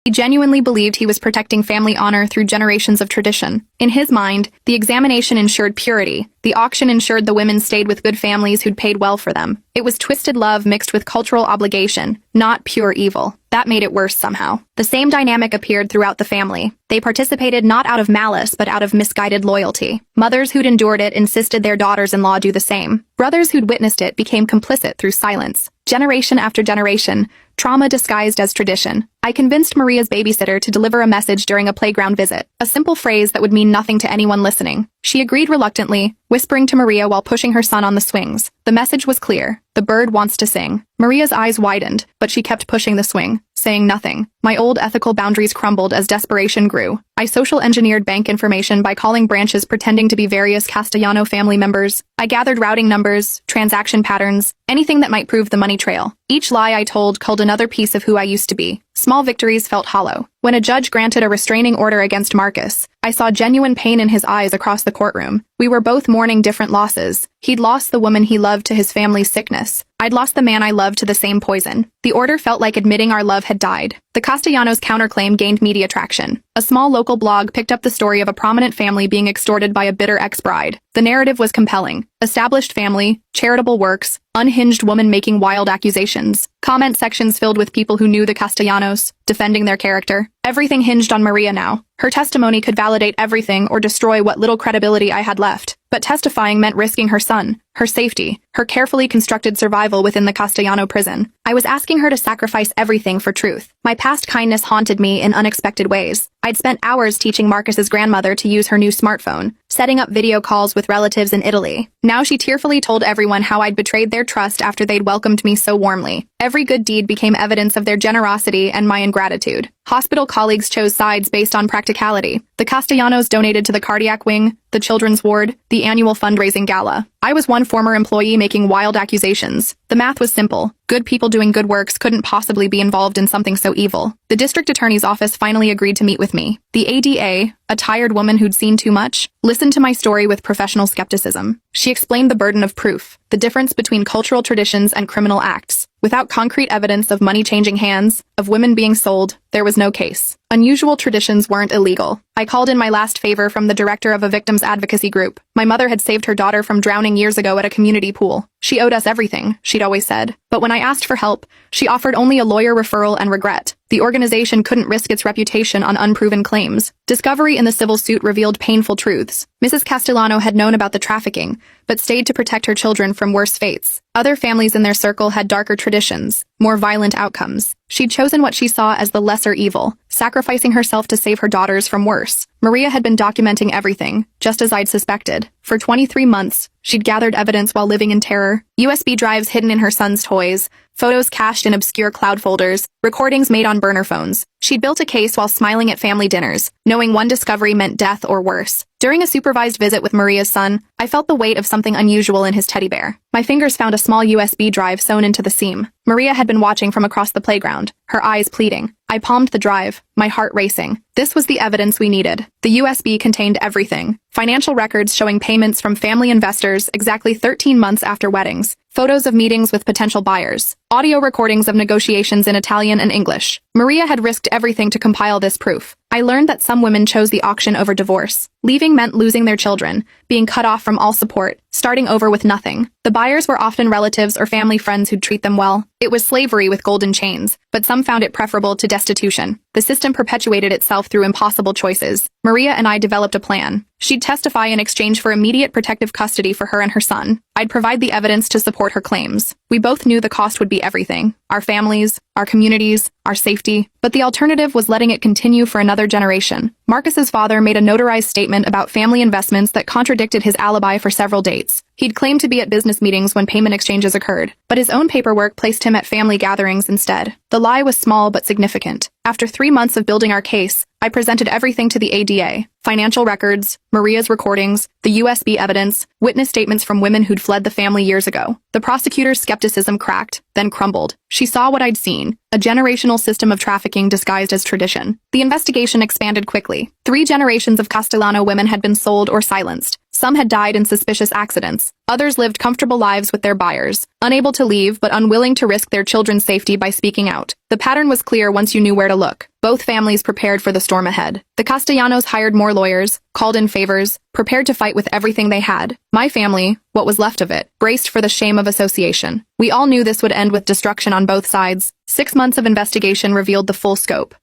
He genuinely believed he was protecting family honor through generations of tradition. In his mind, the examination ensured purity. The auction ensured the women stayed with good families who'd paid well for them. It was twisted love mixed with cultural obligation, not pure evil. That made it worse somehow. The same dynamic appeared throughout the family. They participated not out of malice but out of misguided loyalty. Mothers who'd endured it insisted their daughters-in-law do the same. Brothers who'd witnessed it became complicit through silence. Generation after generation, trauma disguised as tradition. I convinced Maria's babysitter to deliver a message during a playground visit, a simple phrase that would mean nothing to anyone listening. She agreed reluctantly, whispering to Maria while pushing her son on the swings. The message was clear. The bird wants to sing. Maria's eyes widened, but she kept pushing the swing, saying nothing. My old ethical boundaries crumbled as desperation grew. I social engineered bank information by calling branches pretending to be various Castellano family members. I gathered routing numbers, transaction patterns, anything that might prove the money trail. Each lie I told culled another piece of who I used to be. Small victories felt hollow. When a judge granted a restraining order against Marcus, I saw genuine pain in his eyes across the courtroom. We were both mourning different losses. He'd lost the woman he loved to his family's sickness. I'd lost the man I loved to the same poison. The order felt like admitting our love had died. The Castellanos' counterclaim gained media traction. A small local blog picked up the story of a prominent family being extorted by a bitter ex-bride. The narrative was compelling. Established family, charitable works, unhinged woman making wild accusations. Comment sections filled with people who knew the Castellanos, defending their character. Everything hinged on Maria now. Her testimony could validate everything or destroy what little credibility I had left. But testifying meant risking her son, her safety, her carefully constructed survival within the Castellano prison. I was asking her to sacrifice everything for truth. My past kindness haunted me in unexpected ways. I'd spent hours teaching Marcus's grandmother to use her new smartphone, setting up video calls with relatives in Italy. Now she tearfully told everyone how I'd betrayed their trust after they'd welcomed me so warmly. Every good deed became evidence of their generosity and my ingratitude. Hospital colleagues chose sides based on practicality. The Castellanos donated to the cardiac wing, the children's ward, the annual fundraising gala. I was one former employee making wild accusations. The math was simple. Good people doing good works couldn't possibly be involved in something so evil. The district attorney's office finally agreed to meet with me. The ADA, a tired woman who'd seen too much, listened to my story with professional skepticism. She explained the burden of proof, the difference between cultural traditions and criminal acts. Without concrete evidence of money changing hands, of women being sold, there was no case. Unusual traditions weren't illegal. I called in my last favor from the director of a victims advocacy group. My mother had saved her daughter from drowning years ago at a community pool. She owed us everything, she'd always said. But when I asked for help, she offered only a lawyer referral and regret. The organization couldn't risk its reputation on unproven claims. Discovery in the civil suit revealed painful truths. Mrs. Castellano had known about the trafficking, but stayed to protect her children from worse fates. Other families in their circle had darker traditions, more violent outcomes. She'd chosen what she saw as the lesser evil, sacrificing herself to save her daughters from worse. Maria had been documenting everything, just as I'd suspected. For 23 months, she'd gathered evidence while living in terror. USB drives hidden in her son's toys, photos cached in obscure cloud folders, recordings made on burner phones. She'd built a case while smiling at family dinners, knowing one discovery meant death or worse. During a supervised visit with Maria's son, I felt the weight of something unusual in his teddy bear. My fingers found a small USB drive sewn into the seam. Maria had been watching from across the playground, her eyes pleading. I palmed the drive, my heart racing. This was the evidence we needed. The USB contained everything. Financial records showing payments from family investors exactly 13 months after weddings. Photos of meetings with potential buyers. Audio recordings of negotiations in Italian and English. Maria had risked everything to compile this proof. I learned that some women chose the auction over divorce. Leaving meant losing their children, being cut off from all support, starting over with nothing. The buyers were often relatives or family friends who'd treat them well. It was slavery with golden chains, but some found it preferable to destitution. The system perpetuated itself through impossible choices. Maria and I developed a plan. She'd testify in exchange for immediate protective custody for her and her son. I'd provide the evidence to support her claims. We both knew the cost would be everything. Our families, our communities, our safety. But the alternative was letting it continue for another generation. Marcus's father made a notarized statement about family investments that contradicted his alibi for several dates. He'd claimed to be at business meetings when payment exchanges occurred, but his own paperwork placed him at family gatherings instead. The lie was small but significant. After 3 months of building our case, I presented everything to the ADA. Financial records, Maria's recordings, the USB evidence, witness statements from women who'd fled the family years ago. The prosecutor's skepticism cracked, then crumbled. She saw what I'd seen, a generational system of trafficking disguised as tradition. The investigation expanded quickly. 3 generations of Castellano women had been sold or silenced. Some had died in suspicious accidents. Others lived comfortable lives with their buyers, unable to leave but unwilling to risk their children's safety by speaking out. The pattern was clear once you knew where to look. Both families prepared for the storm ahead. The Castellanos hired more lawyers, called in favors, prepared to fight with everything they had. My family, what was left of it, braced for the shame of association. We all knew this would end with destruction on both sides. 6 months of investigation revealed the full scope.